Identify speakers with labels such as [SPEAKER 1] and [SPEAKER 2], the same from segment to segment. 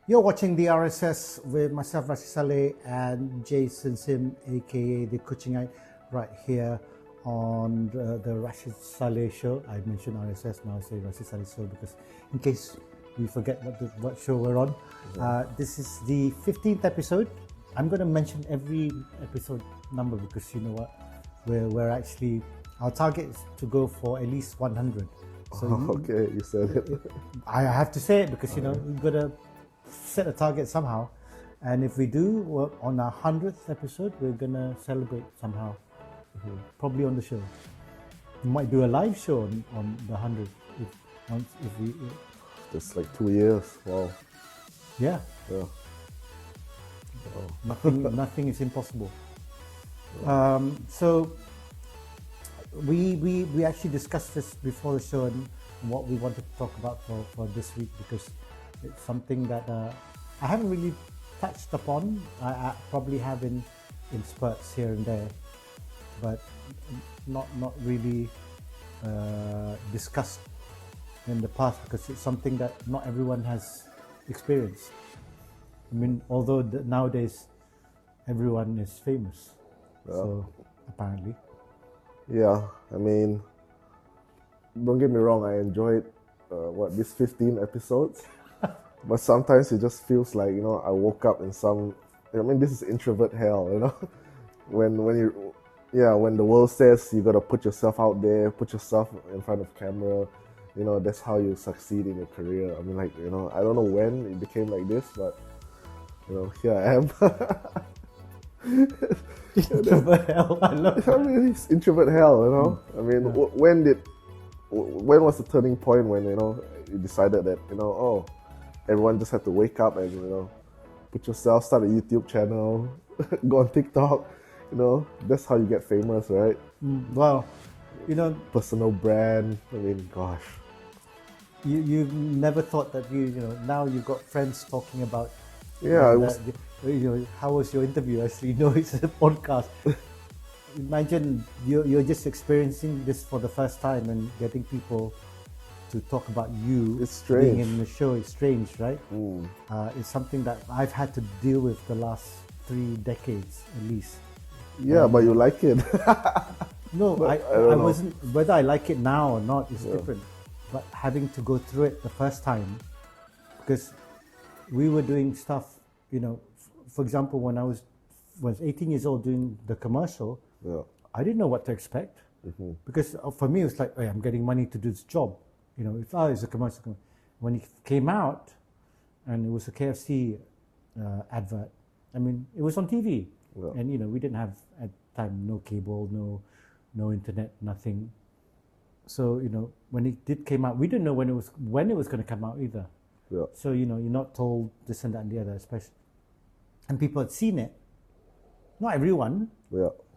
[SPEAKER 1] You're watching the RSS with myself, Rashid Saleh, and Jason Sim, aka the Kuchingite, right here on the Rashid Saleh show. I mentioned RSS, now I say Rashid Saleh show because in case we forget what show we're on. This is the 15th episode. I'm going to mention every episode number because you know what? We're actually, our target is to go for at least 100. So
[SPEAKER 2] okay, you said it.
[SPEAKER 1] I have to say it because, you know, we've got to set a target somehow. And if we do, well, on our 100th episode, we're going to celebrate somehow. Probably on the show. We might do a live show on the 100th if we...
[SPEAKER 2] It's like 2 years. Wow.
[SPEAKER 1] Yeah.
[SPEAKER 2] Yeah.
[SPEAKER 1] Wow. Nothing is impossible. So we actually discussed this before the show and what we wanted to talk about for this week because it's something that I haven't really touched upon. I probably have in spurts here and there, but not really discussed in the past because it's something that not everyone has experienced. I mean, although nowadays everyone is famous, so apparently.
[SPEAKER 2] Yeah, I mean, don't get me wrong, I enjoyed these 15 episodes, but sometimes it just feels like, you know, I woke up in this is introvert hell, you know, when the world says you gotta put yourself out there, put yourself in front of camera, you know, that's how you succeed in your career. I mean, like, you know, I don't know when it became like this, but, you know, here I am.
[SPEAKER 1] Introvert hell, I love it.
[SPEAKER 2] I mean, it's introvert hell, you know. I mean, when was the turning point when, you know, you decided that, you know, everyone just had to wake up and, you know, put yourself, start a YouTube channel, go on TikTok, you know, that's how you get famous, right?
[SPEAKER 1] Well, you know,
[SPEAKER 2] personal brand. I mean, gosh.
[SPEAKER 1] You never thought that you know, now you've got friends talking about.
[SPEAKER 2] Yeah,
[SPEAKER 1] you know, how was your interview? Actually, you know, it's a podcast. Imagine you're just experiencing this for the first time and getting people to talk about you.
[SPEAKER 2] It's strange.
[SPEAKER 1] Being in the show. It's strange, right? It's something that I've had to deal with the last 3 decades at least.
[SPEAKER 2] Yeah, but you like it.
[SPEAKER 1] No, I wasn't. Whether I like it now or not is different. But having to go through it the first time, because we were doing stuff, you know, for example, when I was 18 years old doing the commercial, I didn't know what to expect. Because for me, it was like, hey, I'm getting money to do this job. You know, it's a commercial. When it came out, and it was a KFC advert, I mean, it was on TV. And, you know, we didn't have at the time no cable, no internet, nothing. So, you know, when it did came out, we didn't know when it was going to come out either. So, you know, you're not told this and that and the other, especially. And people had seen it. Not everyone.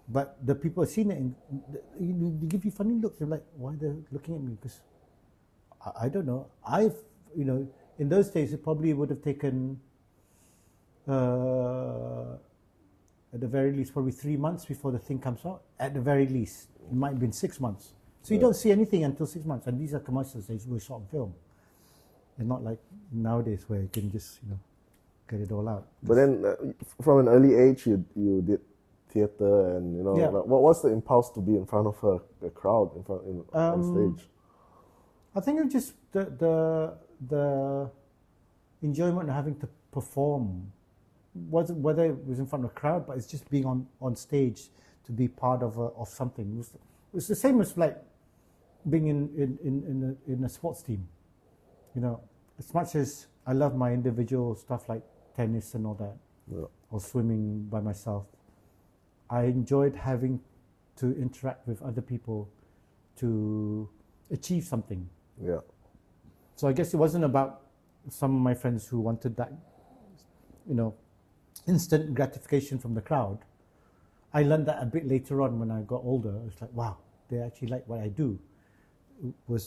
[SPEAKER 1] But the people had seen it and they give you funny looks. They're like, why they're looking at me? Because I don't know. You know, in those days, it probably would have taken, at the very least, probably 3 months before the thing comes out. At the very least. It might have been 6 months. So you don't see anything until 6 months. And these are commercials. They were shot on film. It's not like nowadays where you can just, you know, get it all out.
[SPEAKER 2] But then, from an early age, you did theater, and you know, like, what was the impulse to be in front of a crowd on stage?
[SPEAKER 1] I think it's just the enjoyment of having to perform. Whether it was in front of a crowd, but it's just being on stage to be part of something. It's the same as like being in a sports team. You know, as much as I love my individual stuff like tennis and all that, or swimming by myself, I enjoyed having to interact with other people to achieve something. So I guess it wasn't about some of my friends who wanted that, you know, instant gratification from the crowd. I learned that a bit later on when I got older. It's like, wow, they actually like what I do.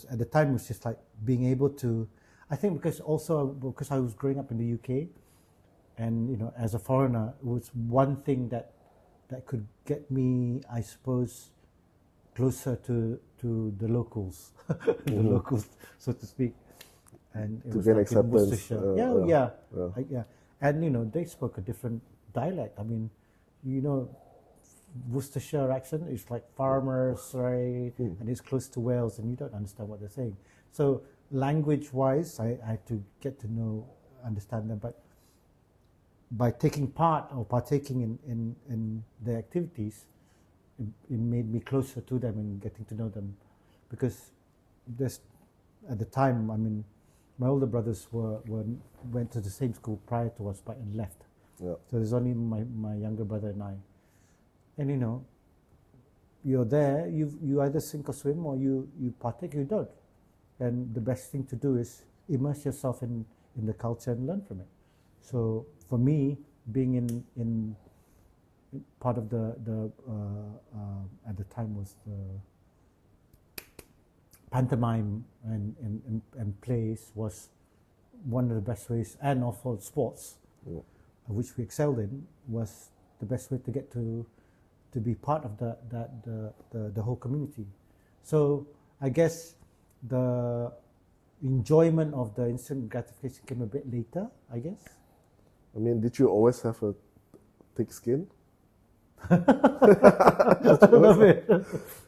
[SPEAKER 1] At the time, it was just like being able to, I think because I was growing up in the UK, and, you know, as a foreigner, it was one thing that could get me, I suppose, closer to the locals, the locals, so to speak. and it
[SPEAKER 2] To
[SPEAKER 1] was
[SPEAKER 2] gain
[SPEAKER 1] like in
[SPEAKER 2] acceptance.
[SPEAKER 1] Worcestershire. Yeah. And they spoke a different dialect. I mean, Worcestershire accent is like farmers, right? And it's close to Wales, and you don't understand what they're saying. So language-wise, I had to get to understand them. But by taking part or partaking in their activities, it made me closer to them and getting to know them, because at the time, I mean, my older brothers went to the same school prior to us, but and left.
[SPEAKER 2] Yeah.
[SPEAKER 1] So there's only my younger brother and I. And you're there, you either sink or swim, or you partake, you don't. And the best thing to do is immerse yourself in the culture and learn from it. So for me, being in part of the at the time was the pantomime and plays was one of the best ways, and also sports, which we excelled in, was the best way to get to be part of the whole community. So I guess the enjoyment of the instant gratification came a bit later, I guess.
[SPEAKER 2] I mean, did you always have a thick skin?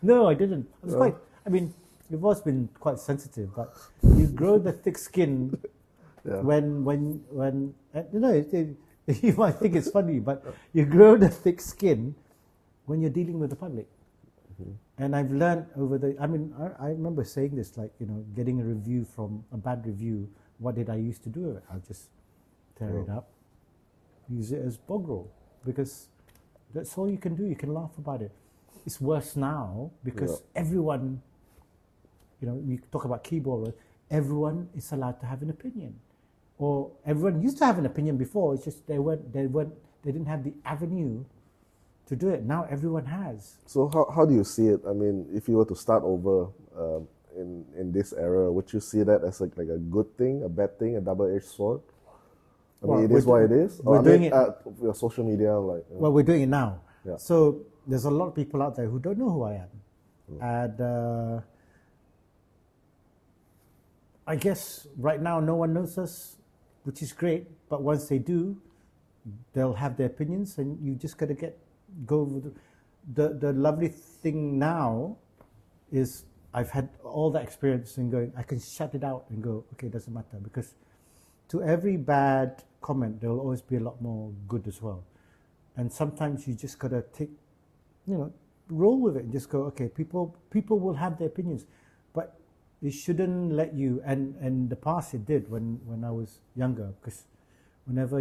[SPEAKER 1] No, I didn't. You've always been quite sensitive, but you grow the thick skin when you might think it's funny, but you grow the thick skin when you're dealing with the public. And I've learned I remember saying this, like, getting a review from a bad review, what did I used to do with it? I'll just tear it up, use it as bog roll, because that's all you can do. You can laugh about it. It's worse now because everyone, we talk about keyboard, everyone is allowed to have an opinion. Or everyone used to have an opinion before, it's just they didn't have the avenue to do it. Now everyone has.
[SPEAKER 2] So how do you see it? I mean, if you were to start over in this era, would you see that as like a good thing, a bad thing, a double-edged sword? I mean, it is what it is.
[SPEAKER 1] We're doing it.
[SPEAKER 2] Your social media, like.
[SPEAKER 1] Well, we're doing it now.
[SPEAKER 2] Yeah.
[SPEAKER 1] So there's a lot of people out there who don't know who I am, and I guess right now no one knows us, which is great. But once they do, they'll have their opinions, and you just got to go with the lovely thing now is I've had all that experience and going, I can shut it out and go, okay, it doesn't matter, because to every bad comment there will always be a lot more good as well. And sometimes you just gotta roll with it and just go, okay, people will have their opinions, but it shouldn't let you, and in the past it did when I was younger, because whenever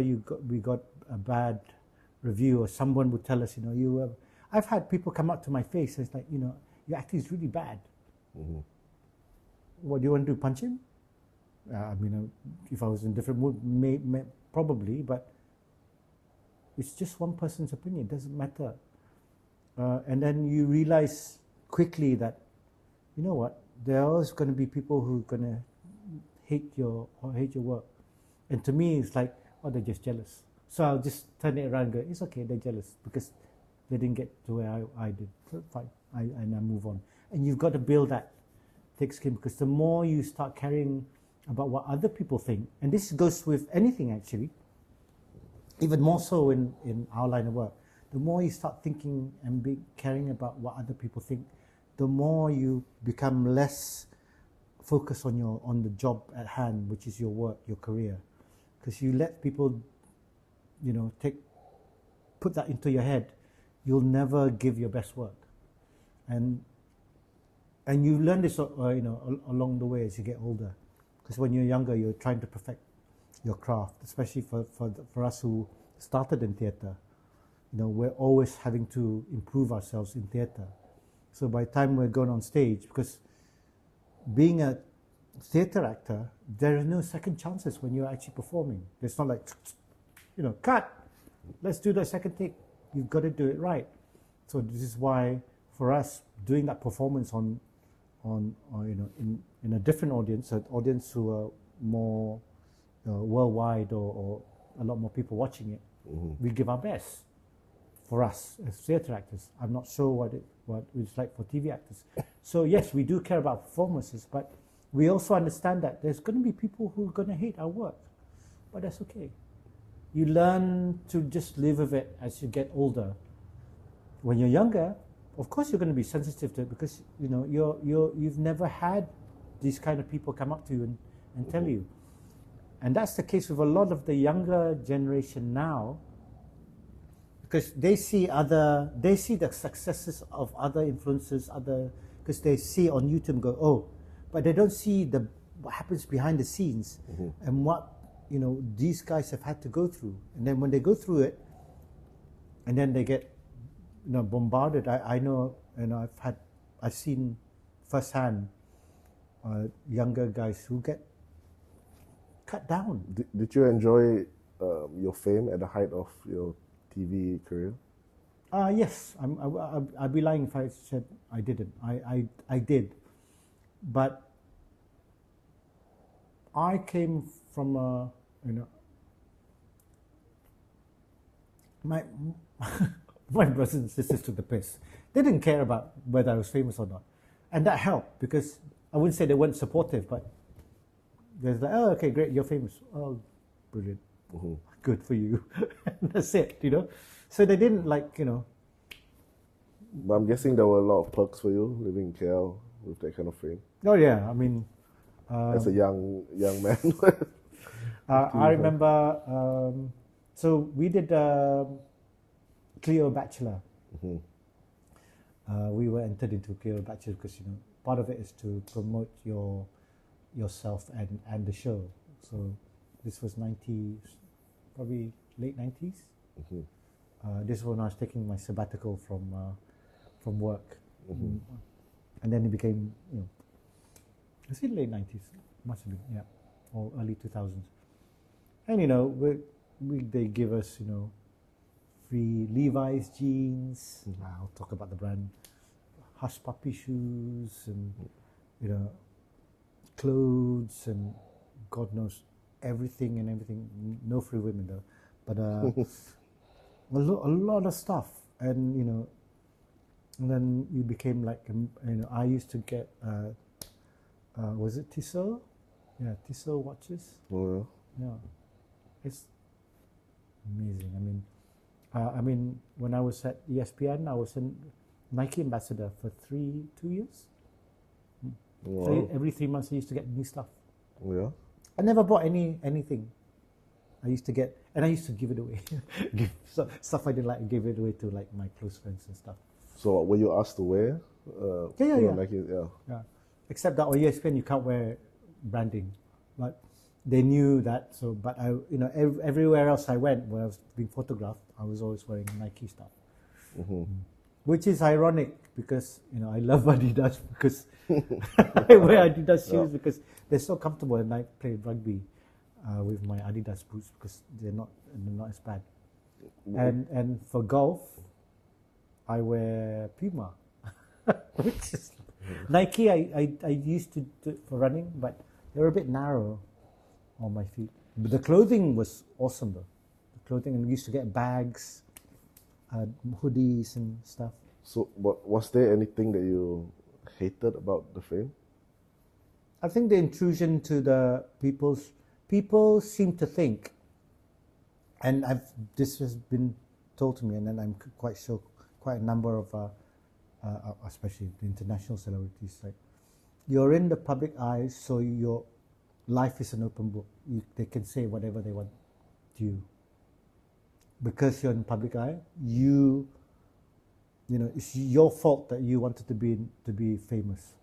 [SPEAKER 1] we got a bad review, or someone would tell us, I've had people come up to my face and it's like, your acting is really bad. What do you want to do, punch him? If I was in a different mood, probably, but it's just one person's opinion, it doesn't matter. And then you realize quickly that, you know what, there are always going to be people who are going to hate your work. And to me, it's like, they're just jealous. So I'll just turn it around and go, it's okay, they're jealous because they didn't get to where I did. So fine, and I move on. And you've got to build that thick skin, because the more you start caring about what other people think, and this goes with anything actually, even more so in our line of work, the more you start thinking and caring about what other people think, the more you become less focused on the job at hand, which is your work, your career. Because you let people, put that into your head, you'll never give your best work. And you learn this, along the way as you get older. Because when you're younger, you're trying to perfect your craft, especially for us who started in theatre. We're always having to improve ourselves in theatre. So by the time we're going on stage, because being a theatre actor, there are no second chances when you're actually performing. It's not like, cut, let's do the second take. You've got to do it right. So this is why, for us, doing that performance in a different audience, an audience who are more worldwide or a lot more people watching it, we give our best. For us as theatre actors, I'm not sure what it's like for TV actors. So yes, we do care about performances, but we also understand that there's going to be people who are going to hate our work, but that's okay. You learn to just live with it as you get older. When you're younger, of course you're going to be sensitive to it because you've never had these kind of people come up to you and tell you. And that's the case with a lot of the younger generation now, because they see the successes of other influencers, because they see on YouTube and go, oh, but they don't see what happens behind the scenes and what these guys have had to go through. And then when they go through it, and then they get bombarded. I know, I've seen firsthand younger guys who get cut down.
[SPEAKER 2] Did you enjoy your fame at the height of your TV career?
[SPEAKER 1] Yes, I'd be lying if I said I didn't. I did, but I came from my my brothers and sisters took the piss. They didn't care about whether I was famous or not, and that helped because I wouldn't say they weren't supportive, but they're like, oh, okay, great, you're famous. Oh, brilliant, good for you. That's it, So they didn't
[SPEAKER 2] But I'm guessing there were a lot of perks for you living in KL with that kind of fame.
[SPEAKER 1] Oh yeah, I mean,
[SPEAKER 2] as a young man.
[SPEAKER 1] I remember. So we did Clio Bachelor. We were entered into Clio Bachelor because part of it is to promote yourself and the show. So this was probably late 90s. This was when I was taking my sabbatical from work, and then it became is it late 90s? Must have been, yeah, or early 2000s. And they give us free Levi's jeans. I'll talk about the brand. Hush Puppy shoes and clothes and God knows everything. No free women though, but a lot of stuff. And and then you became like I used to get was it Tissot? Yeah, Tissot watches.
[SPEAKER 2] Oh
[SPEAKER 1] yeah. It's amazing. I mean, when I was at ESPN, I was a Nike ambassador for 2 years.
[SPEAKER 2] Wow.
[SPEAKER 1] So every 3 months, I used to get new stuff.
[SPEAKER 2] Yeah.
[SPEAKER 1] I never bought anything. I used to get, and I used to give it away. Stuff I didn't like, I gave it away to my close friends and stuff.
[SPEAKER 2] So were you asked to wear?
[SPEAKER 1] Yeah.
[SPEAKER 2] Nike,
[SPEAKER 1] yeah. Except that on ESPN, you can't wear branding. But they knew that. So, but I, everywhere else I went, where I was being photographed, I was always wearing Nike stuff. Which is ironic because I love Adidas because I wear Adidas shoes because they're so comfortable, and I play rugby with my Adidas boots because they're not as bad. And for golf, I wear Puma, which is Nike. I used to do it for running, but they're a bit narrow on my feet. But the clothing was awesome though. The clothing, and we used to get bags, hoodies and stuff.
[SPEAKER 2] So, was there anything that you hated about the fame?
[SPEAKER 1] I think the intrusion to the people seem to think, and this has been told to me, and then I'm quite sure quite a number of, especially the international celebrities, like you're in the public eye, so your life is an open book. They can say whatever they want to you. Because you're in public eye, it's your fault that you wanted to be famous.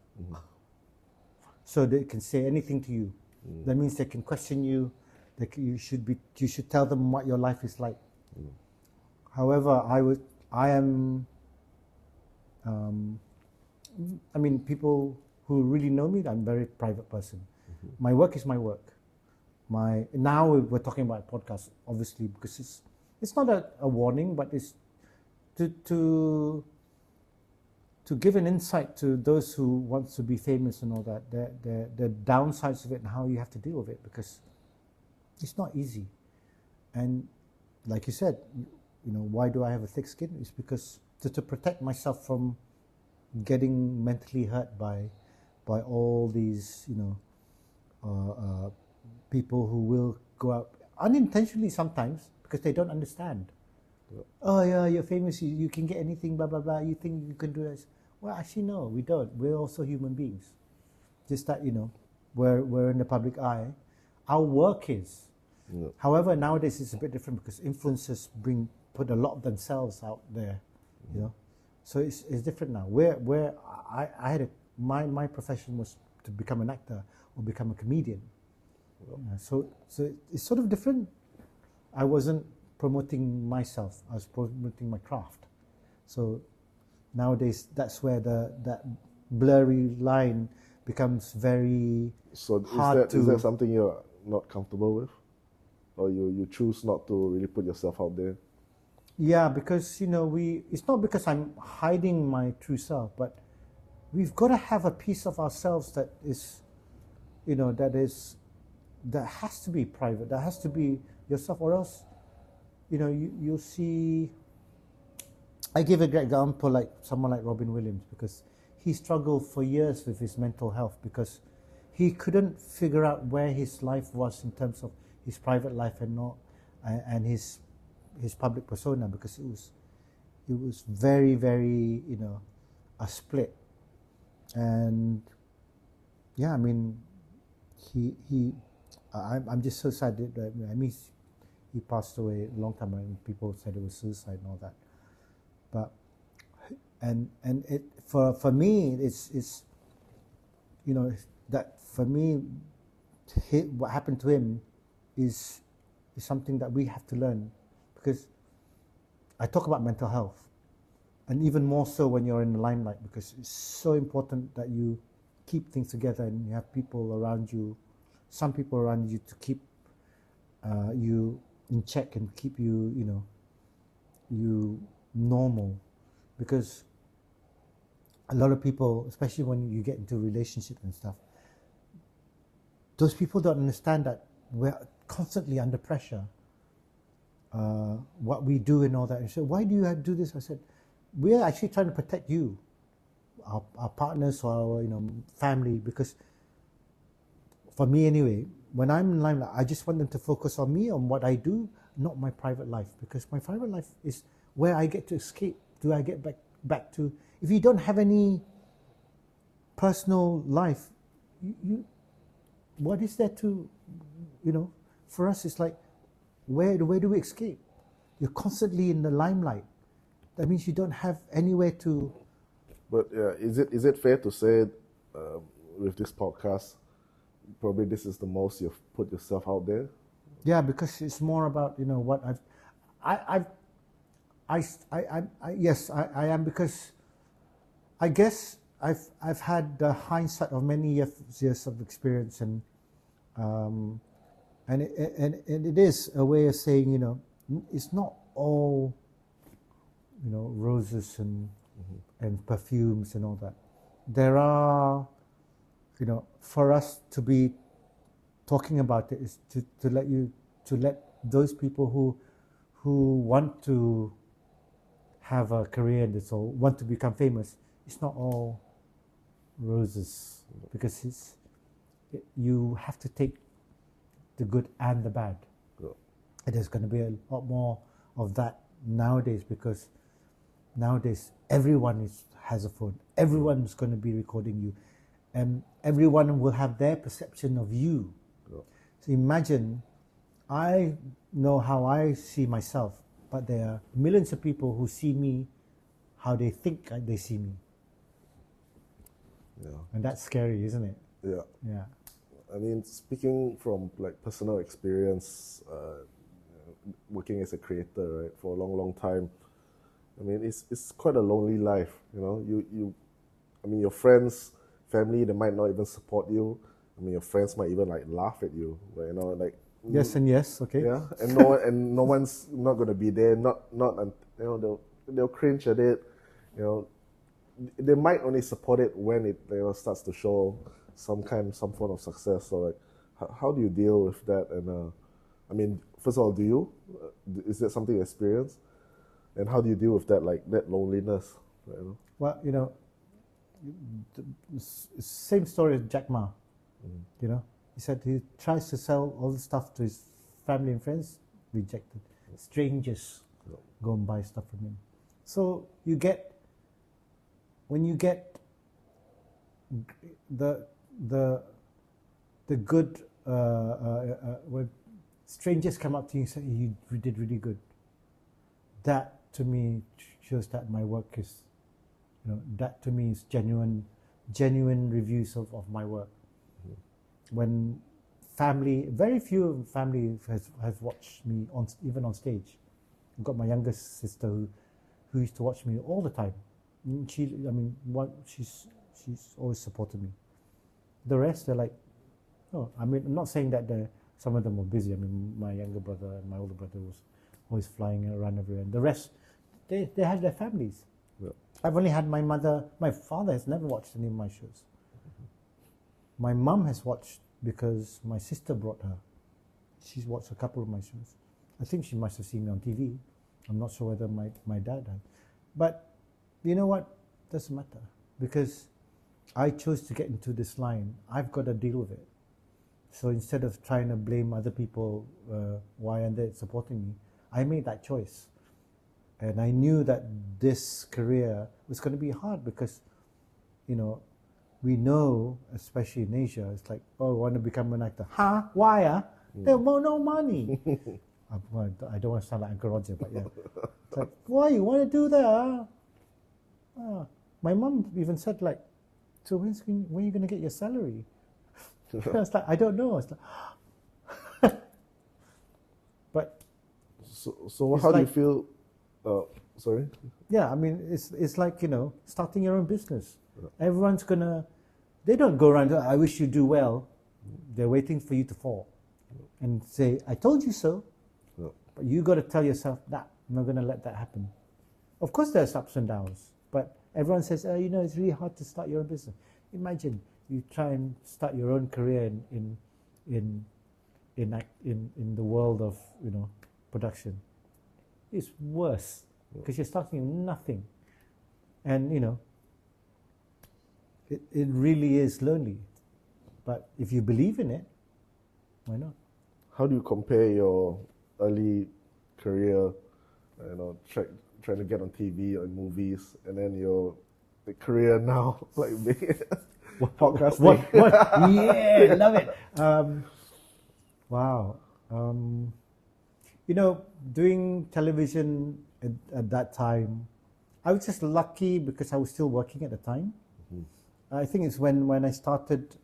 [SPEAKER 1] So they can say anything to you. That means they can question you. You should tell them what your life is like. However, people who really know me, I'm a very private person. My work is my work. Now we're talking about podcast, obviously, because it's not a warning, but it's to give an insight to those who want to be famous and all that, the downsides of it and how you have to deal with it, because it's not easy. And like you said, why do I have a thick skin? It's because to protect myself from getting mentally hurt by by all these, people who will go out unintentionally sometimes because they don't understand. Oh yeah, you're famous. You can get anything. Blah blah blah. You think you can do this? Well, actually, no, we don't. We're also human beings. Just that we're in the public eye. Our work is.
[SPEAKER 2] Yeah.
[SPEAKER 1] However, nowadays it's a bit different because influencers put a lot of themselves out there. So it's different now. Where I had my profession was to become an actor or become a comedian. So it's sort of different. I wasn't promoting myself. I was promoting my craft. So nowadays that's where that blurry line becomes very hard.
[SPEAKER 2] Is that something you're not comfortable with, or you choose not to really put yourself out there?
[SPEAKER 1] Yeah, because it's not because I'm hiding my true self, but we've got to have a piece of ourselves that is, that has to be private. That has to be yourself, or else, you'll see. I give a great example, like someone like Robin Williams, because he struggled for years with his mental health because he couldn't figure out where his life was in terms of his private life and his public persona, because it was very, very, a split. And yeah, I mean, I'm just so sad that he passed away a long time ago, and people said it was suicide and all that. But and it for me it's that for me what happened to him is something that we have to learn, because I talk about mental health, and even more so when you're in the limelight, because it's so important that you keep things together and you have people around you, some people around you to keep you in check and keep you you normal, because a lot of people, especially when you get into relationships and stuff, those people don't understand that we're constantly under pressure. What we do and all that. And so, why do you have to do this? I said, we're actually trying to protect you, our partners or our family, because for me anyway, when I'm in limelight, I just want them to focus on me, on what I do, not my private life, because my private life is where I get to escape. Do I get back to? If you don't have any personal life, you what is there to, for us it's like, where do we escape? You're constantly in the limelight. That means you don't have anywhere to.
[SPEAKER 2] But is it fair to say with this podcast, probably this is the most you've put yourself out there?
[SPEAKER 1] Yeah, because it's more about what yes, I am, because I guess I've had the hindsight of many years of experience, and it is a way of saying it's not all roses and perfumes and all that. There are for us to be talking about it is to let those people who want to have a career in this, or want to become famous, it's not all roses, because you have to take the good and the bad.
[SPEAKER 2] Yeah.
[SPEAKER 1] And there's going to be a lot more of that nowadays, because nowadays everyone has a phone. Everyone's going to be recording you, and everyone will have their perception of you.
[SPEAKER 2] Yeah.
[SPEAKER 1] So imagine, I know how I see myself, but there are millions of people who see me how they think they see me.
[SPEAKER 2] Yeah.
[SPEAKER 1] And that's scary, isn't it?
[SPEAKER 2] Yeah.
[SPEAKER 1] Yeah.
[SPEAKER 2] I mean, speaking from personal experience, working as a creator, right, for a long time, I mean, it's quite a lonely life. I mean, your friends, family, they might not even support you. I mean, your friends might even laugh at you, but
[SPEAKER 1] yes and yes, okay.
[SPEAKER 2] Yeah, and no one's not gonna be there. They'll cringe at it. They might only support it when it starts to show some form of success. So how do you deal with that? And I mean, first of all, is that something you experience? And how do you deal with that, that loneliness?
[SPEAKER 1] Well, same story as Jack Ma. You know, he said he tries to sell all the stuff to his family and friends, rejected. Strangers go and buy stuff from him. So when you get the good, when strangers come up to you and say you did really good, that to me shows that my work is, that to me is genuine reviews of my work. When family, very few family has watched me even on stage. I've got my youngest sister who used to watch me all the time. She's always supported me. The rest, they're like, oh, I'm not saying that some of them were busy. My younger brother and my older brother was always flying around everywhere. And the rest, they had their families.
[SPEAKER 2] Yeah.
[SPEAKER 1] I've only had my mother. My father has never watched any of my shows. My mum has watched because my sister brought her. She's watched a couple of my shows. I think she must have seen me on TV. I'm not sure whether my dad had. But you know what? Doesn't matter. Because I chose to get into this line. I've got to deal with it. So instead of trying to blame other people, why aren't they supporting me? I made that choice. And I knew that this career was going to be hard because, we know, especially in Asia, it's like, oh, I want to become an actor. Huh? Why? There's no money. I don't want to sound like Uncle Roger, but yeah. It's like, why you want to do that? My mum even said, like, so when are you going to get your salary? I was like, I don't know. It's like, but
[SPEAKER 2] so how do you feel? Sorry.
[SPEAKER 1] Yeah, it's like starting your own business. Everyone's they don't go around, I wish you do well. They're waiting for you to fall and say, I told you so. But you got to tell yourself, I'm not going to let that happen. Of course there's ups and downs, but everyone says, it's really hard to start your own business. Imagine you try and start your own career in the world of production. It's worse because you're starting with nothing, and it really is lonely. But if you believe in it, why not?
[SPEAKER 2] How do you compare your early career, trying to get on TV or in movies, and then your career now, like podcasting?
[SPEAKER 1] What? Yeah, love it. Wow. Doing television at that time, I was just lucky because I was still working at the time. I think it's when I started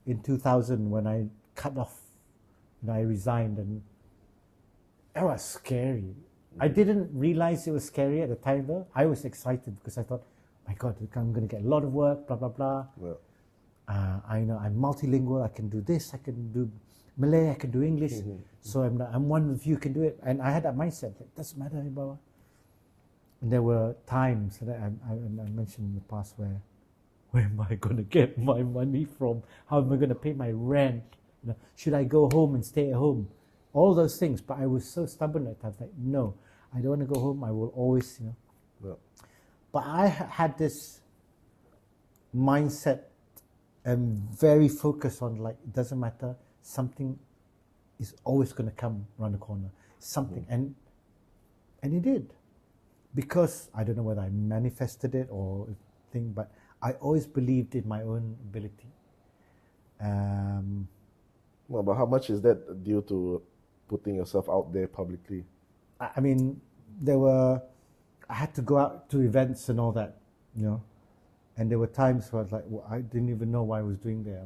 [SPEAKER 1] in 2000, when I cut off, I resigned, and it was scary. I didn't realize it was scary at the time though. I was excited because I thought, my God, I'm going to get a lot of work, blah, blah, blah. Yeah. I'm multilingual. I can do this. I can do Malay. I can do English. So I'm one of you who can do it. And I had that mindset. Like, doesn't matter, blah. And there were times that I mentioned in the past where am I going to get my money from? How am I going to pay my rent? Should I go home and stay at home? All those things. But I was so stubborn at times. Like, no, I don't want to go home. I will always,
[SPEAKER 2] Yeah.
[SPEAKER 1] But I had this mindset and very focused on, like, it doesn't matter, something is always going to come around the corner. Something. And it did. Because I don't know whether I manifested it or thing, but I always believed in my own ability.
[SPEAKER 2] Well, but how much is that due to putting yourself out there publicly?
[SPEAKER 1] I had to go out to events and all that, and there were times where I was like, I didn't even know why I was doing there.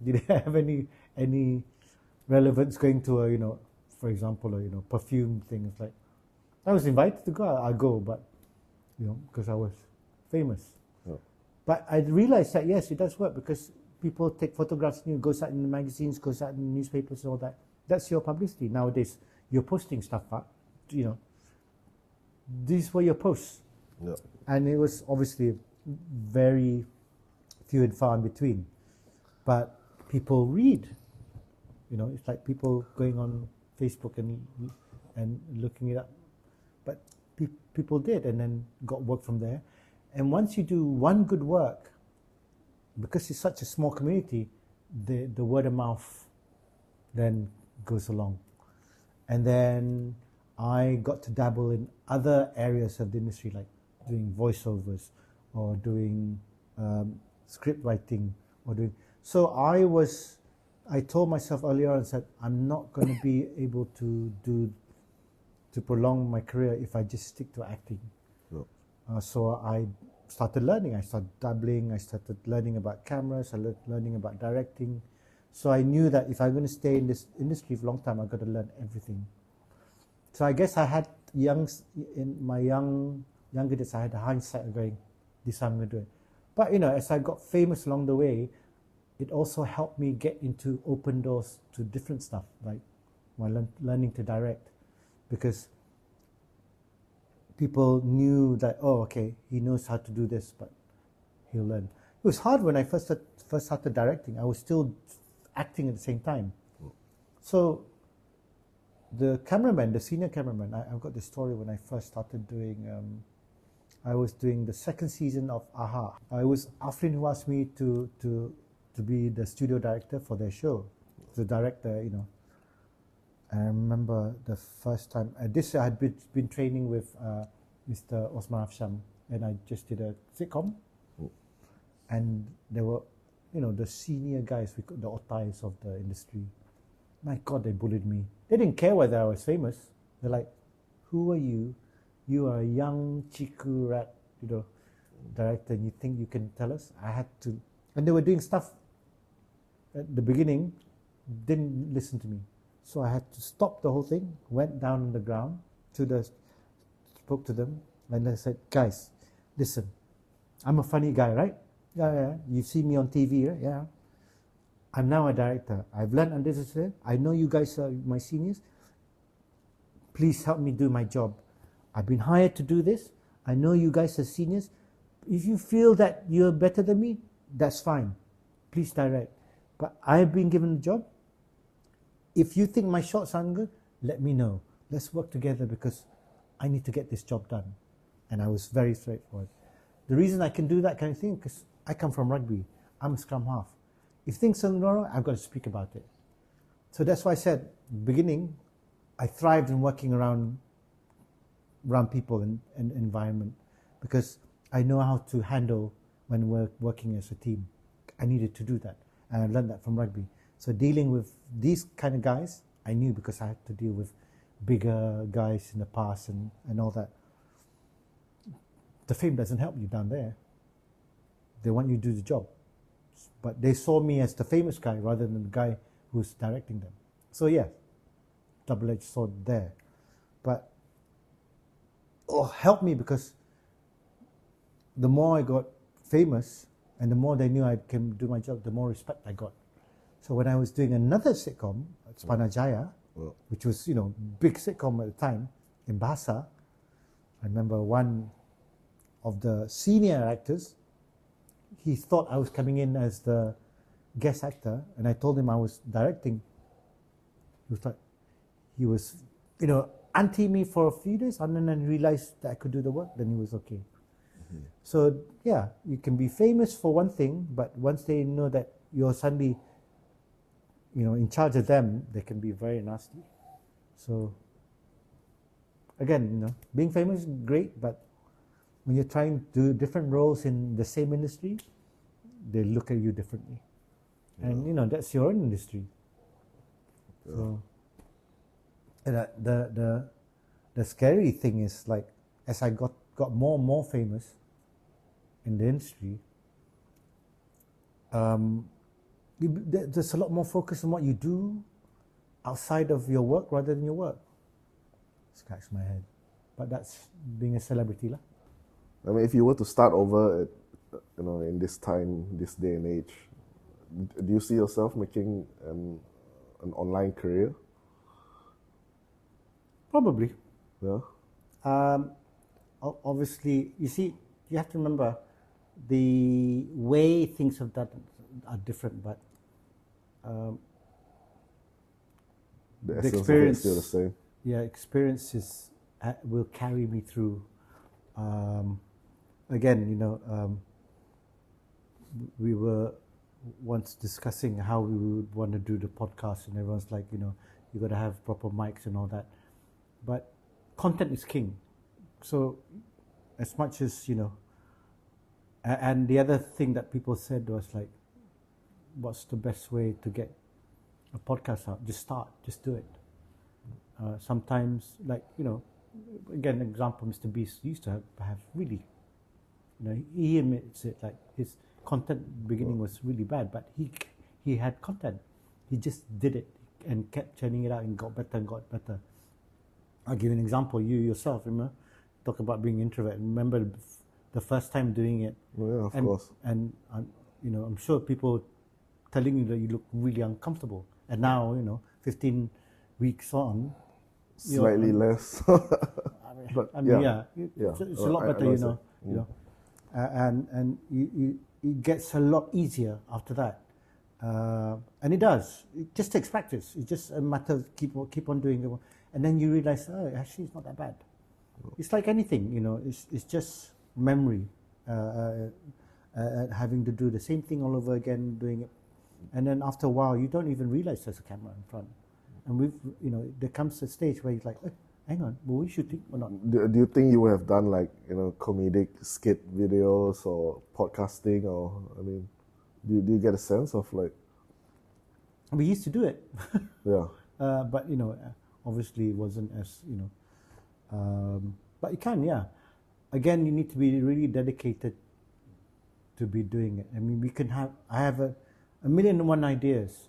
[SPEAKER 1] Did it have any relevance going to a, for example, a perfume thing? It's like, I was invited to go, I go, but, because I was famous. Yeah. But I realized that, yes, it does work because people take photographs, goes out in the magazines, goes out in the newspapers and all that. That's your publicity. Nowadays, you're posting stuff up, These were your posts.
[SPEAKER 2] Yeah.
[SPEAKER 1] And it was obviously very few and far in between. But people read. It's like people going on Facebook and looking it up. But people did, and then got work from there. And once you do one good work, because it's such a small community, the word of mouth then goes along. And then I got to dabble in other areas of the industry, like doing voiceovers or doing script writing or doing. So I told myself earlier on, said I'm not going to be able to prolong my career if I just stick to acting.
[SPEAKER 2] No.
[SPEAKER 1] So I started learning. I started dabbling. I started learning about cameras. I learning about directing. So I knew that if I'm going to stay in this industry for a long time, I've got to learn everything. So I guess I had in my younger days, I had a hindsight of going, this is how I'm going to do it. But as I got famous along the way, it also helped me get into open doors to different stuff, like while learning to direct, because people knew that, oh, okay, he knows how to do this, but he'll learn. It was hard when I first started directing. I was still acting at the same time. So the cameraman, the senior cameraman, I've got this story when I first started doing, I was doing the second season of AHA. It was Afrin who asked me to be the studio director for their show, the director, I remember the first time, this I had been training with Mr. Osman Afsham, and I just did a sitcom. And there were, the senior guys, the otais of the industry. My God, they bullied me. They didn't care whether I was famous. They're like, who are you? You are a young chiku rat, director, and you think you can tell us? I had to. And they were doing stuff at the beginning, didn't listen to me. So I had to stop the whole thing, went down on the ground, spoke to them, and I said, guys, listen, I'm a funny guy, right? Yeah. You see me on TV, right? Yeah. I'm now a director. I've learned under this. I know you guys are my seniors. Please help me do my job. I've been hired to do this. I know you guys are seniors. If you feel that you're better than me, that's fine. Please direct. But I've been given the job. If you think my shots aren't good, let me know. Let's work together because I need to get this job done. And I was very straightforward. The reason I can do that kind of thing, because I come from rugby. I'm a scrum half. If things are wrong, I've got to speak about it. So that's why I said, beginning, I thrived in working around people and environment, because I know how to handle when we're working as a team. I needed to do that. And I learned that from rugby. So dealing with these kind of guys, I knew because I had to deal with bigger guys in the past and all that. The fame doesn't help you down there. They want you to do the job. But they saw me as the famous guy rather than the guy who's directing them. So yeah, double-edged sword there. But helped me because the more I got famous and the more they knew I can do my job, the more respect I got. So when I was doing another sitcom, Spanajaya, which was, big sitcom at the time in Bahasa, I remember one of the senior actors, he thought I was coming in as the guest actor, and I told him I was directing. He was, anti me for a few days, and then realized that I could do the work, then he was okay. Mm-hmm. So yeah, you can be famous for one thing, but once they know that you're suddenly, in charge of them, they can be very nasty. So again, being famous is great, but when you're trying to do different roles in the same industry, they look at you differently. Yeah. And that's your own industry. Yeah. So and the scary thing is, like, as I got more and more famous in the industry, there's a lot more focus on what you do outside of your work rather than your work. Scratch my head. But that's being a celebrity lah.
[SPEAKER 2] I mean, if you were to start over, in this time, this day and age, do you see yourself making an online career?
[SPEAKER 1] Probably.
[SPEAKER 2] Yeah.
[SPEAKER 1] Obviously, you have to remember the way things have done are different, but
[SPEAKER 2] the experience is still the same.
[SPEAKER 1] Yeah, experiences will carry me through. Again, we were once discussing how we would want to do the podcast, and everyone's like, you got to have proper mics and all that. But content is king. So as much as, and the other thing that people said was like, what's the best way to get a podcast out? Just start, just do it. Sometimes, like, again, example, Mr. Beast used to have really, he admits it, like his content beginning was really bad, but he had content. He just did it and kept churning it out and got better and got better. I'll give you an example. You yourself, remember, talk about being introvert. Remember the first time doing it?
[SPEAKER 2] Well, yeah, of course.
[SPEAKER 1] And I'm sure people telling you that you look really uncomfortable. And now, 15 weeks on,
[SPEAKER 2] slightly less. But
[SPEAKER 1] it's a lot better, and it gets a lot easier after that. And it does. It just takes practice. It's just a matter of keep on doing it, and then you realize, oh, actually, it's not that bad. It's like anything, It's just memory, having to do the same thing all over again, doing it, and then after a while, you don't even realize there's a camera in front. And there comes a stage where you're like, hang on, were we shooting or not?
[SPEAKER 2] Do you think you would have done like, comedic skit videos or podcasting, or, do you get a sense of like?
[SPEAKER 1] We used to do it.
[SPEAKER 2] Yeah.
[SPEAKER 1] But, obviously it wasn't as, but you can, yeah. Again, you need to be really dedicated to be doing it. I have a million and one ideas.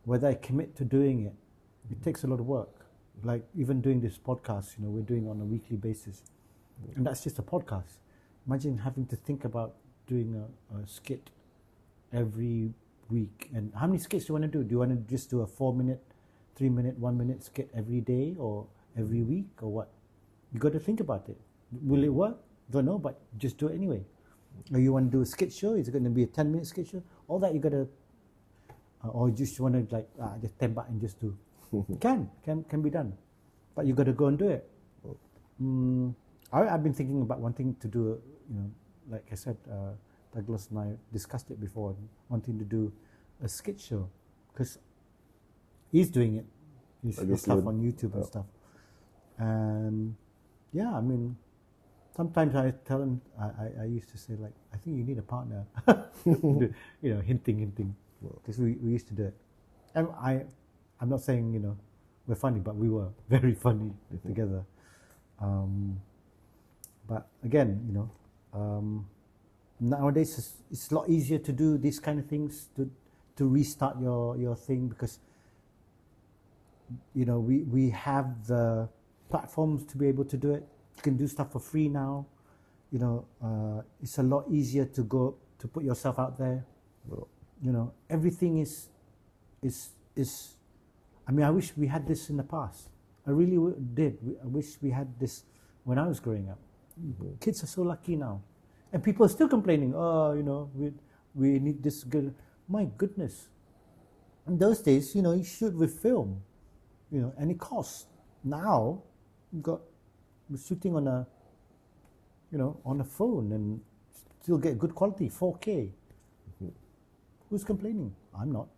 [SPEAKER 1] Whether I commit to doing it, it takes a lot of work. Like even doing this podcast, we're doing on a weekly basis. And that's just a podcast. Imagine having to think about doing a skit every week. And how many skits do you want to do? Do you want to just do a 4-minute, 3-minute, 1-minute skit every day or every week or what? You got to think about it. Will it work? Don't know, but just do it anyway. Or you want to do a skit show? Is it going to be a 10-minute skit show? All that you got to, or you just want to like just tembak and just do. Can be done, but you got to go and do it. I've been thinking about wanting to do, like I said, Douglas and I discussed it before, wanting to do a skit show because he's doing it. He's stuff on YouTube and stuff. And yeah, sometimes I tell him, I used to say like, I think you need a partner, hinting, because we used to do it. And I'm not saying, we're funny, but we were very funny together. But again, nowadays it's a lot easier to do these kind of things, to restart your thing, because, we have the platforms to be able to do it. You can do stuff for free now. It's a lot easier to put yourself out there. Everything is. I wish we had this in the past. I really did. I wish we had this when I was growing up. Kids are so lucky now, and people are still complaining. Oh, we need this good. My goodness. In those days, you shoot with film, and it costs. Now, we're shooting on a phone and still get good quality, 4K. Who's complaining? I'm not.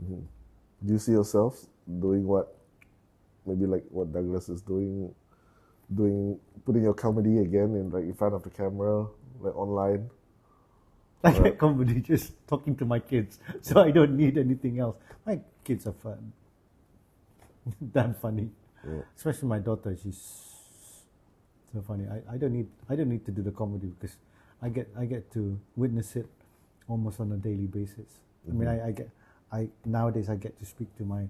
[SPEAKER 2] Do you see yourself doing maybe like what Douglas is doing, putting your comedy again in front of the camera, like online?
[SPEAKER 1] I get comedy just talking to my kids, so I don't need anything else. My kids are fun, damn funny. Yeah. Especially my daughter, she's so funny. I don't need to do the comedy because I get to witness it almost on a daily basis. Nowadays I get to speak to my,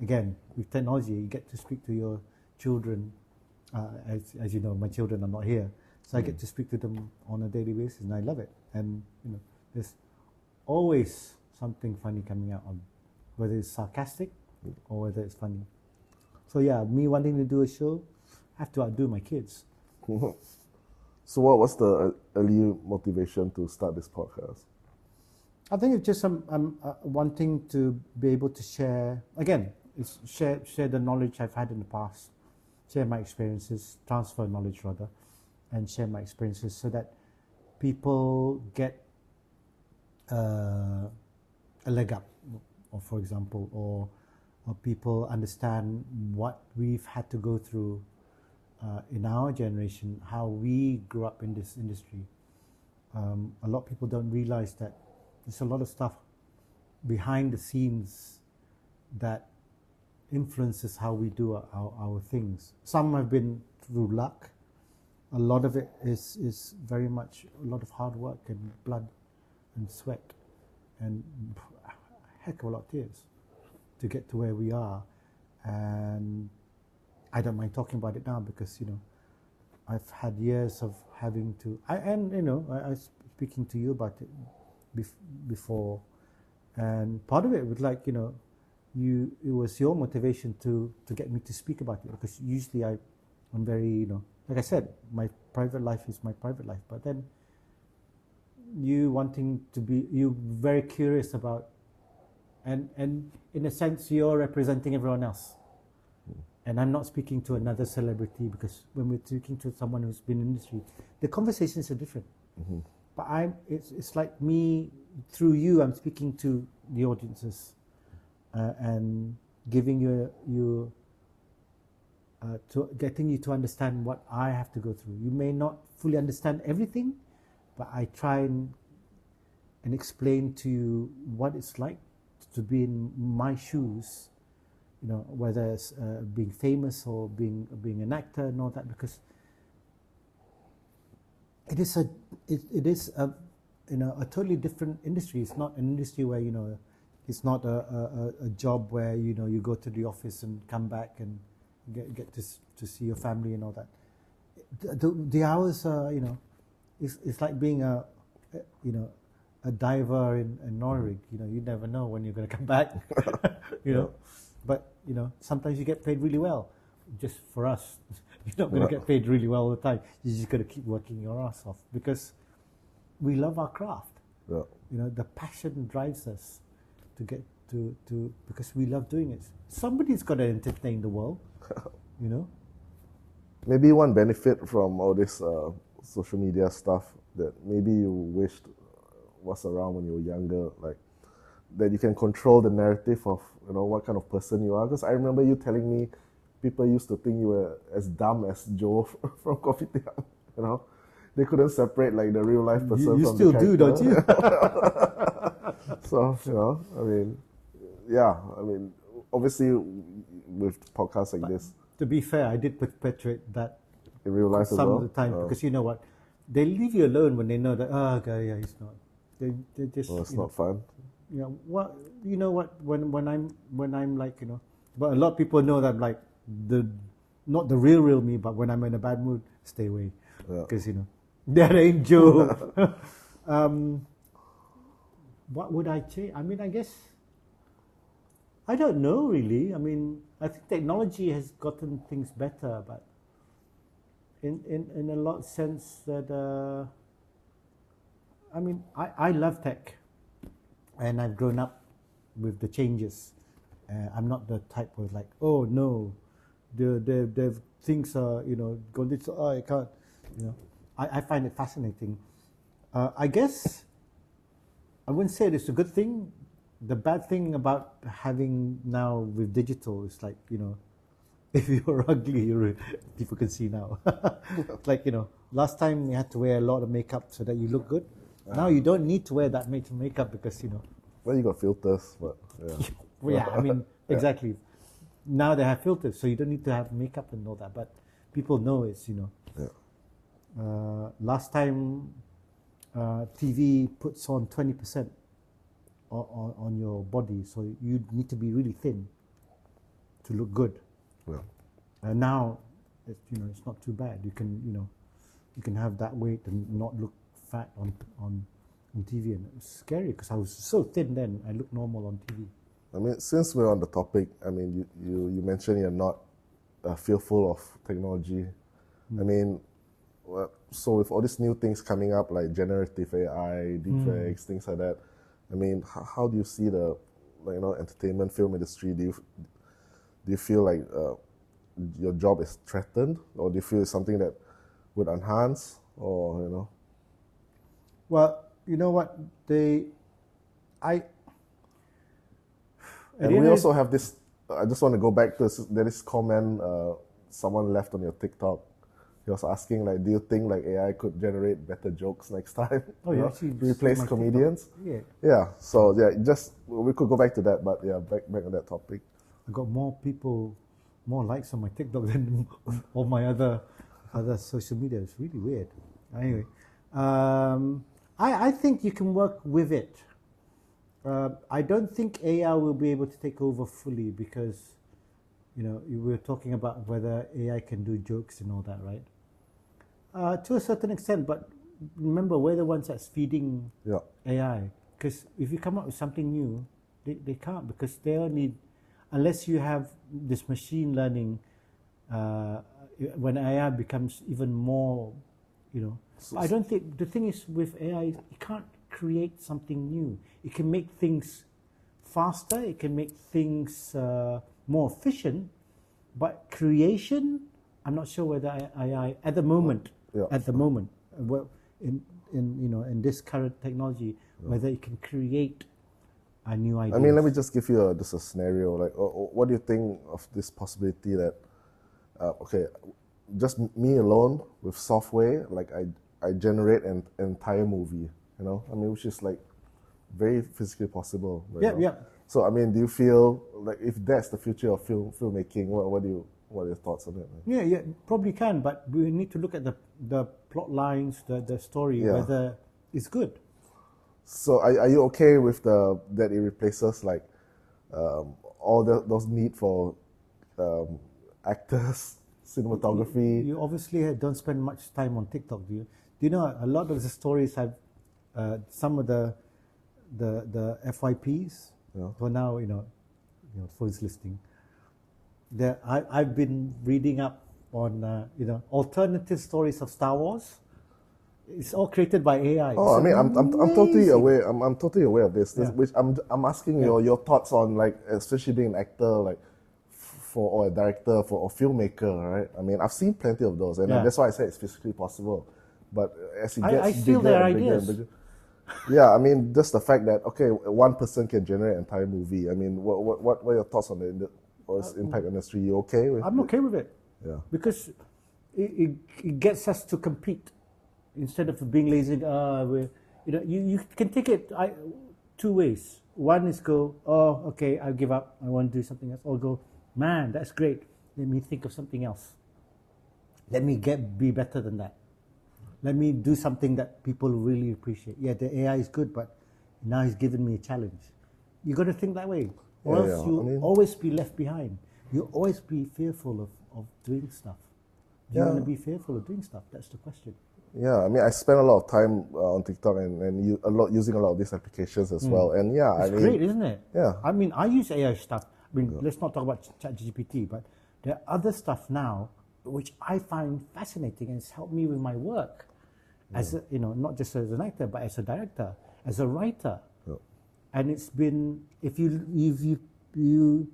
[SPEAKER 1] again, with technology, you get to speak to your children. As you know, my children are not here. So I get to speak to them on a daily basis, and I love it. And, there's always something funny coming out, whether it's sarcastic or whether it's funny. So yeah, me wanting to do a show, I have to outdo my kids.
[SPEAKER 2] So what was the early motivation to start this podcast?
[SPEAKER 1] I think it's just wanting to be able to share, again, share the knowledge I've had in the past, share my experiences, transfer knowledge rather, and share my experiences so that people get a leg up, or for example, or people understand what we've had to go through in our generation, how we grew up in this industry. A lot of people don't realize that there's a lot of stuff behind the scenes that influences how we do our things. Some have been through luck. A lot of it is very much a lot of hard work and blood and sweat and a heck of a lot of tears to get to where we are. And I don't mind talking about it now because, you know, I've had years of having to, I was speaking to you about it before, and part of it was like, you know, it was your motivation to get me to speak about it, because usually I'm very, you know, like I said, my private life is my private life, but then you very curious about, and in a sense you're representing everyone else. And I'm not speaking to another celebrity, because when we're speaking to someone who's been in the industry, the conversations are different. Mm-hmm. But it's like me, through you, I'm speaking to the audiences and giving you getting you to understand what I have to go through. You may not fully understand everything, but I try and explain to you what it's like to be in my shoes. You know, whether it's being famous or being an actor and all that, because it is a you know, a totally different industry. It's not an industry where, you know, it's not a job where, you know, you go to the office and come back and get to see your family and all that. The hours are, you know, it's like being a diver in Norway. You know, you never know when you're going to come back. You know. But, you know, sometimes you get paid really well. Just for us, you're not going to get paid really well all the time. You're just going to keep working your ass off, because we love our craft. Yeah. You know, the passion drives us to get to because we love doing it. Somebody's got to entertain the world, you know.
[SPEAKER 2] Maybe one benefit from all this social media stuff that maybe you wished was around when you were younger, like, that you can control the narrative of, you know, what kind of person you are. Because I remember you telling me people used to think you were as dumb as Joe from Coffee Tiam. You know, they couldn't separate like the real life person
[SPEAKER 1] you
[SPEAKER 2] from
[SPEAKER 1] still
[SPEAKER 2] the character.
[SPEAKER 1] do, don't you?
[SPEAKER 2] So, you know, I mean, yeah, I mean, obviously with podcasts like this.
[SPEAKER 1] To be fair, I did perpetuate that
[SPEAKER 2] in real life
[SPEAKER 1] some of the time, because you know what, they leave you alone when they know that, okay, yeah, he's not. They just.
[SPEAKER 2] Well, it's not fun.
[SPEAKER 1] You know what? You know what? When I'm like, you know, but a lot of people know that I'm like not the real me, but when I'm in a bad mood, stay away, because you know that ain't Joe. What would I change? I mean, I guess I don't know really. I mean, I think technology has gotten things better, but in a lot of sense that I mean, I love tech. And I've grown up with the changes. I'm not the type of like, oh no, the things are, you know, going this. Oh, I can't. You know, I find it fascinating. I guess I wouldn't say it's a good thing. The bad thing about having now with digital is like, you know, if you're ugly, people can see now. Like, you know, last time you had to wear a lot of makeup so that you look good. Now you don't need to wear that makeup because, you know.
[SPEAKER 2] Well, you got filters, but yeah.
[SPEAKER 1] Well, yeah, I mean, exactly. Now they have filters, so you don't need to have makeup and all that. But people know it's, you know. Yeah. Last time, TV puts on 20% on your body, so you need to be really thin to look good. Yeah. And now, you know, it's not too bad. You can, you know, you can have that weight and not look fat on TV, and it was scary because I was so thin then. I look normal on TV.
[SPEAKER 2] I mean, since we're on the topic, I mean, you mentioned you're not fearful of technology. I mean, so with all these new things coming up like generative AI, deepfakes, things like that, I mean, how do you see the, like, you know, entertainment film industry? Do you feel like your job is threatened, or do you feel it's something that would enhance, or, you know?
[SPEAKER 1] Well, you know what, I.
[SPEAKER 2] And we also have this. I just want to go back to this comment someone left on your TikTok. He was asking, like, do you think like AI could generate better jokes next time?
[SPEAKER 1] Oh, you actually
[SPEAKER 2] replace comedians?
[SPEAKER 1] Yeah.
[SPEAKER 2] Yeah. So yeah, just we could go back to that, but yeah, back on that topic.
[SPEAKER 1] I got more people, more likes on my TikTok than all my other social media. It's really weird. Anyway, I think you can work with it. I don't think AI will be able to take over fully because, you know, we were talking about whether AI can do jokes and all that, right? To a certain extent, but remember, we're the ones that's feeding AI. Because if you come up with something new, they can't, because they only, unless you have this machine learning, when AI becomes even more, you know. I don't think, the thing is with AI, you can't create something new. It can make things faster, it can make things more efficient, but creation, I'm not sure whether AI at the moment, well, in you know, in this current technology, whether it can create a new idea.
[SPEAKER 2] I mean, let me just give you just a scenario. Like, what do you think of this possibility that, okay, just me alone with software, like I generate an entire movie, you know? I mean, which is like very physically possible. Right now. So, I mean, do you feel like if that's the future of filmmaking, what are your thoughts on it?
[SPEAKER 1] Yeah, probably can, but we need to look at the plot lines, the story, whether it's good.
[SPEAKER 2] So, are you okay with that it replaces like all those need for actors, cinematography?
[SPEAKER 1] You obviously don't spend much time on TikTok, do you? Do you know a lot of the stories have some of the FYPs for now, you know, phones listing. I've been reading up on you know, alternative stories of Star Wars. It's all created by AI.
[SPEAKER 2] Oh, I mean, I'm totally aware. I'm totally aware of this. Which I'm asking your thoughts on, like, especially being an actor, like, or a director, or a filmmaker, right? I mean, I've seen plenty of those, and that's why I say it's physically possible. But as it gets
[SPEAKER 1] I steal their ideas.
[SPEAKER 2] Bigger, yeah, I mean, just the fact that, okay, one person can generate an entire movie. I mean, what are your thoughts on the impact on the industry? You okay with it?
[SPEAKER 1] I'm okay with it.
[SPEAKER 2] Yeah.
[SPEAKER 1] Because it gets us to compete instead of being lazy. You know, you can take it two ways. One is go, oh, okay, I'll give up. I want to do something else. Or go, man, that's great. Let me think of something else. Let me be better than that. Let me do something that people really appreciate. Yeah, the AI is good, but now he's given me a challenge. You got to think that way, or else you'll always be left behind. You'll always be fearful of doing stuff. Do you want to be fearful of doing stuff? That's the question.
[SPEAKER 2] Yeah, I mean, I spend a lot of time on TikTok and using a lot of these applications as well. And
[SPEAKER 1] it's great, isn't it?
[SPEAKER 2] Yeah.
[SPEAKER 1] I mean, I use AI stuff. I mean, let's not talk about ChatGPT, but there are other stuff now which I find fascinating, and it's helped me with my work. As a, you know, not just as an actor, but as a director, as a writer, and it's been, if you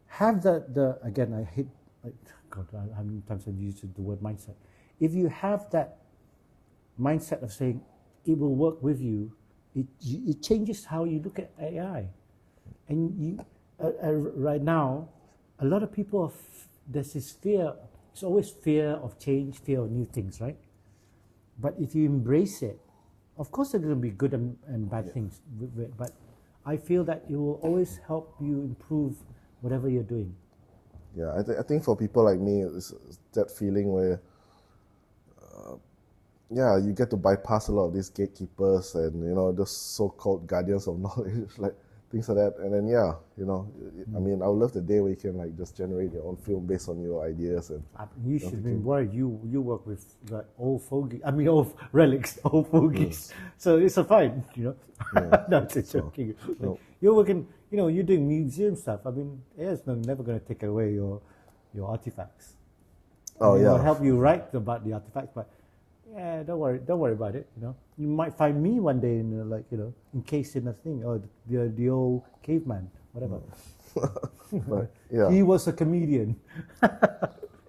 [SPEAKER 1] have the again, I hate, God, how many times I've used the word mindset. If you have that mindset of saying it will work with you, it changes how you look at AI, and right now, a lot of people there's this fear. It's always fear of change, fear of new things, right? But if you embrace it, of course there are going to be good and bad things with it, but I feel that it will always help you improve whatever you're doing.
[SPEAKER 2] Yeah, I think for people like me, it's that feeling where, you get to bypass a lot of these gatekeepers and, you know, the so-called guardians of knowledge, like things like that. And then, I mean, I would love the day where you can, like, just generate your own film based on your ideas. And
[SPEAKER 1] you should be worried. You work with the old fogey. I mean, old relics, old fogies. So it's a fine, you know. No, I'm just joking. No. You're working, you know, you're doing museum stuff. I mean, it's never going to take away your artifacts. It'll help you write about the artifacts, but yeah, don't worry about it. You know, you might find me one day in encased in a thing, or the old caveman, whatever.
[SPEAKER 2] But,
[SPEAKER 1] he was a comedian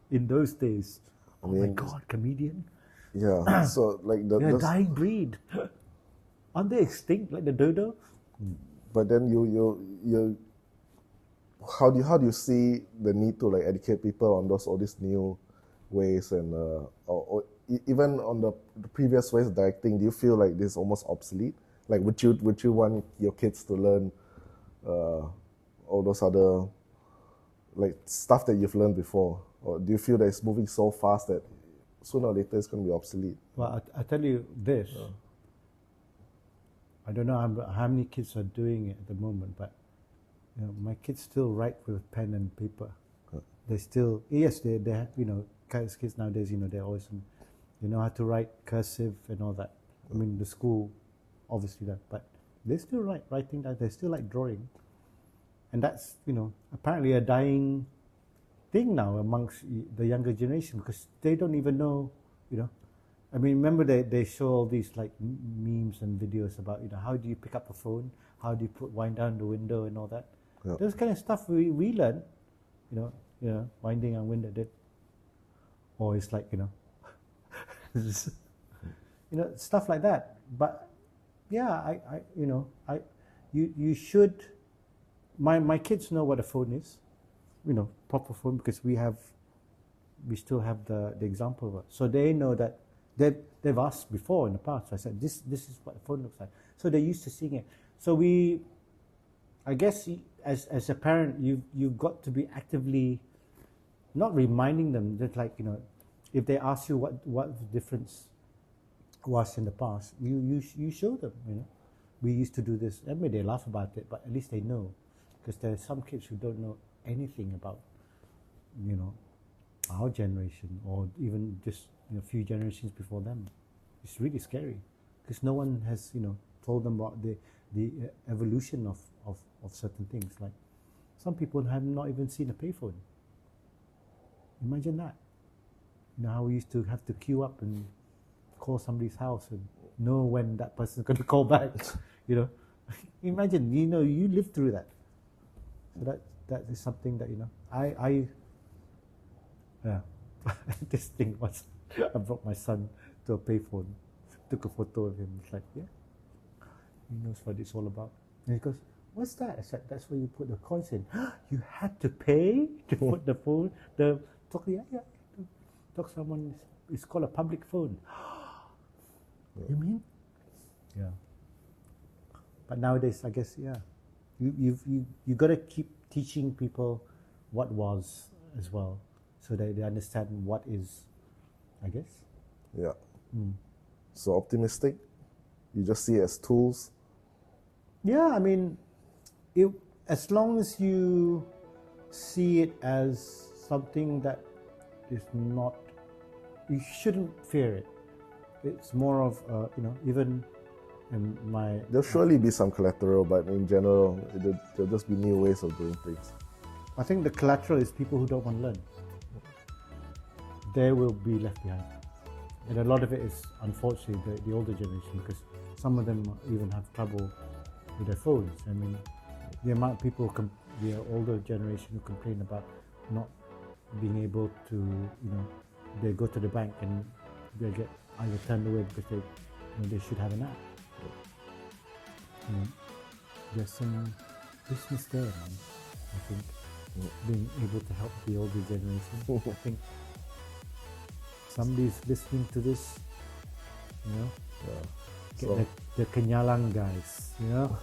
[SPEAKER 1] in those days.
[SPEAKER 2] I mean,
[SPEAKER 1] my God, comedian.
[SPEAKER 2] Yeah. So like the
[SPEAKER 1] dying breed. Aren't they extinct like the dodo?
[SPEAKER 2] But then you how do you see the need to like educate people on all these new ways and or even on the previous ways of directing? Do you feel like this is almost obsolete? Like would you want your kids to learn all those other like stuff that you've learned before, or do you feel that it's moving so fast that sooner or later it's going to be obsolete?
[SPEAKER 1] Well, I tell you this. I don't know how many kids are doing it at the moment, but you know, my kids still write with pen and paper. They still, yes, they have, you know, kids nowadays, you know, they're always, they know how to write cursive and all that. I mean, the school obviously that, but they still writing that, they still like drawing. And that's, you know, apparently a dying thing now amongst the younger generation, because they don't even know, you know. I mean, remember they show all these like memes and videos about, you know, how do you pick up a phone? How do you wind down the window and all that? Yeah. Those kind of stuff we learn, you know, winding and window did. Or it's like, you know, you know, stuff like that. But yeah, you should, my kids know what a phone is, you know, proper phone, because we still have the example of it. So they know that they've asked before in the past. I said, this is what a phone looks like. So they're used to seeing it. So I guess as a parent, you've got to be actively not reminding them that, like, you know, if they ask you what the difference was in the past, you show them, you know. We used to do this. I mean, they laugh about it, but at least they know, because there are some kids who don't know anything about, you know, our generation, or even just, you know, a few generations before them. It's really scary, because no one has, you know, told them about the evolution of certain things. Like, some people have not even seen a payphone. Imagine that. You know how we used to have to queue up and call somebody's house and know when that person's going to call back. You know, imagine, you know, you lived through that. So that is something that, you know, yeah. This thing was, I brought my son to a payphone, took a photo of him. It's like, yeah, he knows what it's all about. And he goes, what's that? I said, that's where you put the coins in. You had to pay to put the phone, talk to someone. It's called a public phone. You mean? Yeah. But nowadays, I guess, yeah, you got to keep teaching people what was as well, so that they understand what is, I guess.
[SPEAKER 2] Yeah. So optimistic? You just see it as tools?
[SPEAKER 1] Yeah, I mean, as long as you see it as something that is not, you shouldn't fear it. It's more of, you know, even in my...
[SPEAKER 2] There'll surely be some collateral, but in general, there'll just be new ways of doing things.
[SPEAKER 1] I think the collateral is people who don't want to learn. They will be left behind. And a lot of it is, unfortunately, the older generation, because some of them even have trouble with their phones. I mean, the amount of people, the older generation, who complain about not being able to, you know, they go to the bank and they get either turned away because they should have an app. You know, there's some business there, man. I think being able to help the older generation. I think somebody's listening to this, you know. Get the Kenyalang guys, you know.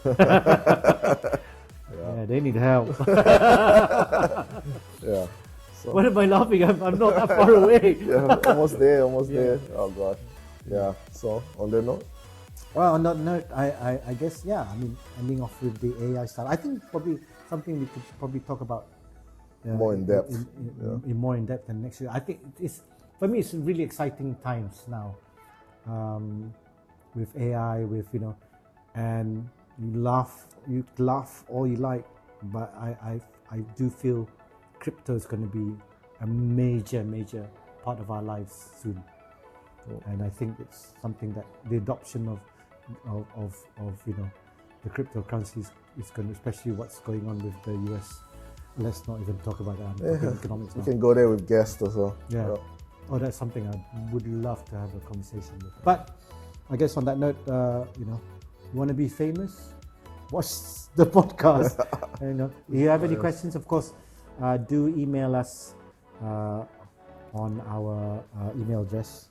[SPEAKER 1] Yeah, they need help.
[SPEAKER 2] Yeah. So,
[SPEAKER 1] what am I laughing? I'm not that far away.
[SPEAKER 2] Yeah, almost there. Oh God. Yeah. So on that note.
[SPEAKER 1] Well, on that note, I guess, yeah. I mean, ending off with the AI stuff. I think probably something we could probably talk about
[SPEAKER 2] more in depth.
[SPEAKER 1] In more in depth than next year. I think it's, for me, it's really exciting times now, with AI, with, you know, and you laugh all you like, but I do feel crypto is going to be a major part of our lives soon. And I think it's something that the adoption of you know, the cryptocurrencies is going to, especially what's going on with the US. Let's not even talk about that. I'm talking economics now.
[SPEAKER 2] You can go there with guests also.
[SPEAKER 1] Yeah. Oh, that's something I would love to have a conversation with. But I guess on that note, you know, you want to be famous, watch the podcast. You know, if you have any questions, of course, do email us on our email address.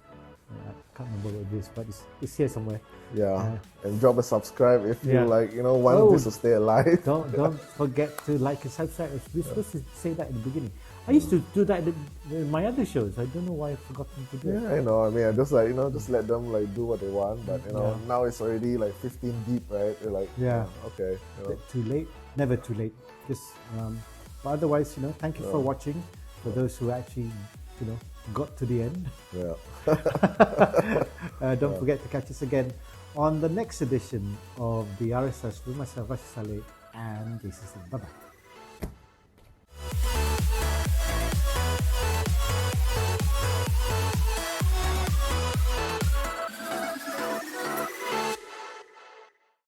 [SPEAKER 1] I can't remember what it is, but it's here somewhere.
[SPEAKER 2] Yeah, and drop a subscribe if you want this to stay alive.
[SPEAKER 1] Don't forget to like and subscribe. We're supposed to say that in the beginning. I used to do that in my other shows. I don't know why I've forgotten to do it.
[SPEAKER 2] Yeah, I know. I mean, I just just let them do what they want. But now it's already 15 deep, right? They're like, okay.
[SPEAKER 1] Too late? Never too late. Just, but otherwise, thank you for watching. For those who actually, got to the end.
[SPEAKER 2] Yeah.
[SPEAKER 1] Don't forget to catch us again on the next edition of the RSS with myself, Rashid Saleh, and Jason Singh. Bye bye.